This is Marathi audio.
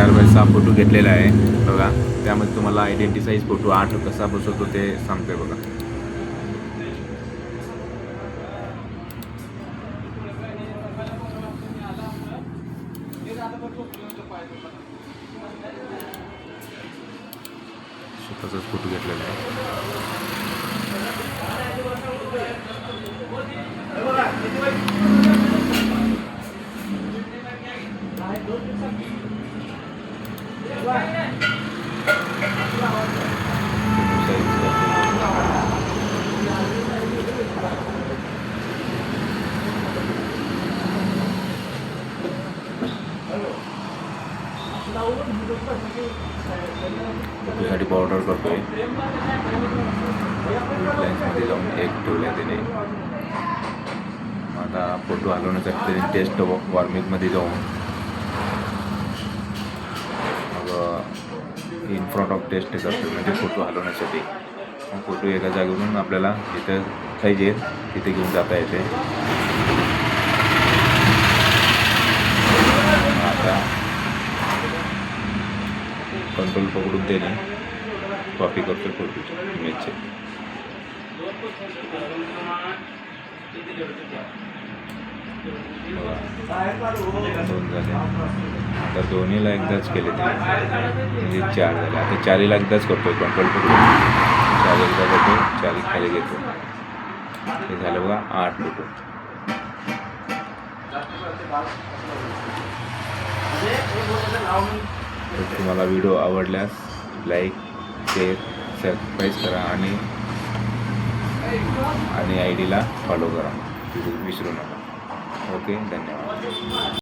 4x6 फोटो घेतलेला आहे बघा. त्यामध्ये तुम्हाला आयडेंटिटी फोटो 8 कसा बसवतो ते सांगतोय बघा. तसाच फोटो घेतलेला आहे. फोटोसाठी ऑर्डर करतोय. लेन्समध्ये जाऊन एक ठेवलं आहे त्याने. आता फोटो हलवण्यासाठी टेस्ट वॉर्मिंगमध्ये जाऊन मग इन फ्रंट ऑफ टेस्ट करतो, म्हणजे फोटो हलवण्यासाठी. मग फोटो एका जागेवरून आपल्याला जिथं पाहिजे तिथे घेऊन जाता येते. आता कंट्रोल पकडून त्याने कॉपी करतो फोटोची इमेजचे. दोन झाले. आता दोन्हीला एकदाच केले ते, म्हणजे 4 झाले. आता 4ला एकदाच करतोय कंट्रोल पकडून. 4 एकदा करतो, 4 खाली घेतो. हे झालं बघा 8 फोटो. तर तुम्हाला व्हिडिओ आवडल्यास लाईक, शेअर, सबस्क्राईब करा आणि आय डीला फॉलो करा, विसरू नका. ओके, धन्यवाद.